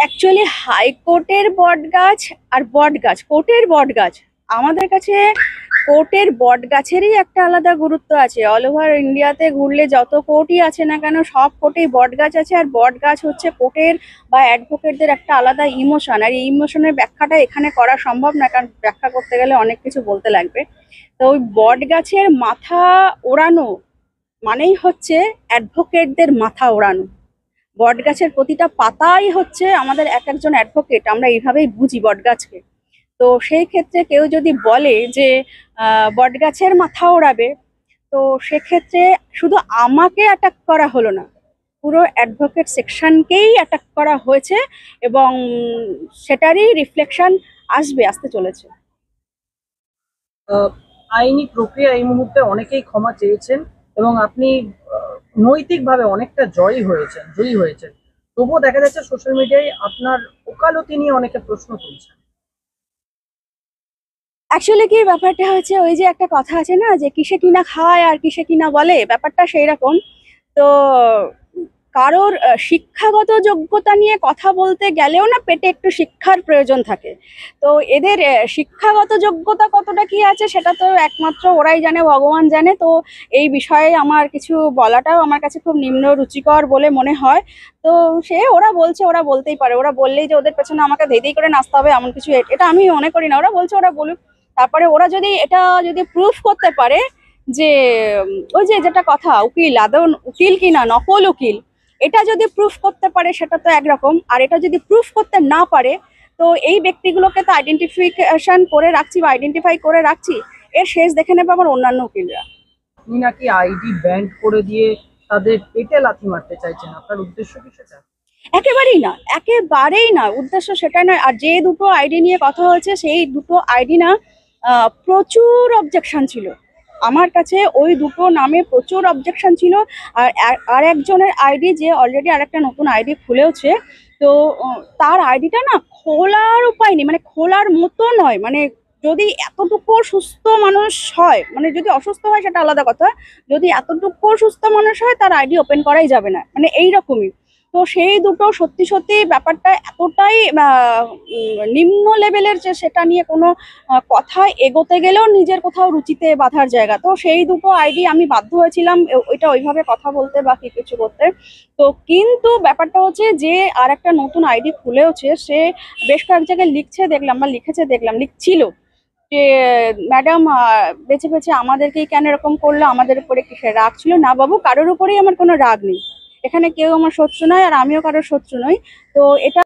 Actually হাইকোর্টের বটগাছ আর বটগাছ, কোর্টের বটগাছ, আমাদের কাছে কোর্টের বটগাছেরই একটা আলাদা গুরুত্ব আছে। অল ওভার ইন্ডিয়াতে ঘুরলে যত কোর্টই আছে না কেন, সব কোর্টেই বটগাছ আছে। আর বটগাছ হচ্ছে কোর্টের বা অ্যাডভোকেটদের একটা আলাদা ইমোশন। আর এই ইমোশনের ব্যাখ্যাটা এখানে করা সম্ভব না, কারণ ব্যাখ্যা করতে গেলে অনেক কিছু বলতে লাগবে। তো ওই বটগাছের মাথা ওড়ানো মানেই হচ্ছে অ্যাডভোকেটদের মাথা ওড়ানো। বটগাছের প্রতিটা পাতাই হচ্ছে আমাদের এক একজন অ্যাডভোকেট, আমরা এইভাবেই বুঝি বটগাছকে। তো সেই ক্ষেত্রে কেউ যদি বলে যে বটগাছের মাথা ওড়াবে, তো সেক্ষেত্রে শুধু আমাকে অ্যাটাক করা হলো না, পুরো অ্যাডভোকেট সেকশনকেই অ্যাটাক করা হয়েছে, এবং সেটারই রিফ্লেকশন আসতে চলেছে। আইনি প্রক্রিয়া এই মুহূর্তে অনেকেই ক্ষমা চেয়েছেন এবং আপনি নৈতিকভাবে অনেকটা জয়ী হয়েছেন। তবুও দেখা যাচ্ছে সোশ্যাল মিডিয়ায় আপনার ওকালতি নিয়ে অনেকে প্রশ্ন তুলছেন। অ্যাকচুয়ালি কি ব্যাপারটা হচ্ছে, ওই যে একটা কথা আছে না, যে কিসে কিনা খায় আর কিসে কিনা বলে, ব্যাপারটা সেই রকম। তো কারোর শিক্ষাগত যোগ্যতা নিয়ে কথা বলতে গেলেও না পেটে একটু শিক্ষার প্রয়োজন থাকে। তো এদের শিক্ষাগত যোগ্যতা কতটা কি আছে সেটা তো একমাত্র ওরাই জানে, ভগবান জানে। তো এই বিষয়ে আমার কিছু বলাটাও আমার কাছে খুব নিম্ন রুচিকর বলে মনে হয়। তো সে ওরা বলছে, ওরা বলতেই পারে, ওরা বললেই যে ওদের পেছনে আমাকে ধেই ধেই করে নাচতে হবে এমন কিছু এটা আমি মনে করি না। ওরা বলছে, ওরা বলুক। তারপরে ওরা যদি এটা প্রুফ করতে পারে যে ওই যে যেটা কথা, উকিল আদৌ উকিল কিনা নকল উকিল, এটা যদি প্রুফ করতে পারে সেটা তো একরকম। আর এটা যদি প্রুফ করতে না পারে, তো এই ব্যক্তিগুলোকে তো আইডেন্টিফিকেশন করে রাখছি বা আইডেন্টিফাই করে রাখছি, এর শেষ দেখে নেবে আবার অন্যান্য উকিলরা। আপনি নাকি আইডি ব্যান্ড করে দিয়ে তাদের পেটে লাথি মারতে চাইছেন, আপনার উদ্দেশ্য কি সেটা? একেবারেই না, একেবারেই না, উদ্দেশ্য সেটা নয়। আর যে দুটো আইডি নিয়ে কথা হয়েছে, সেই দুটো আইডি না প্রচুর অবজেকশন ছিল আমার কাছে, ওই দুটো নামে প্রচুর অবজেকশন ছিল। আর আর একজনের আইডি, যে অলরেডি আরেকটা নতুন আইডি খুলেওছে, তো তার আইডিটা না খোলার উপায় নেই, মানে খোলার মতো নয়। মানে যদি এতটুকু সুস্থ মানুষ হয়, মানে যদি অসুস্থ হয় সেটা আলাদা কথা, যদি এতটুকু সুস্থ মানুষ হয় তার আইডি ওপেন করাই যাবে না, মানে এইরকমই। তো সেই দুটো সত্যি সত্যি ব্যাপারটা এতটাই নিম্ন লেভেলের যে সেটা নিয়ে কোনো কথা এগোতে গেলেও নিজের কোথাও রুচিতে বাঁধার জায়গা। তো সেই দুটো আইডি আমি বাধ্য হয়েছিলাম ওইটা ওইভাবে কথা বলতে বা কি কিছু করতে। তো কিন্তু ব্যাপারটা হচ্ছে যে আর একটা নতুন আইডি খুলেওছে, সে বেশ কয়েক জায়গায় লিখছিল যে ম্যাডাম বেছে বেছে আমাদেরকেই কেন এরকম করলো, আমাদের উপরে কিসের রাগ ছিল? না বাবু, কারোর উপরেই আমার কোনো রাগ নেই, এখানে কেউ আমার শত্রু নয় আর আমিও কারোর শত্রু নই। তো এটা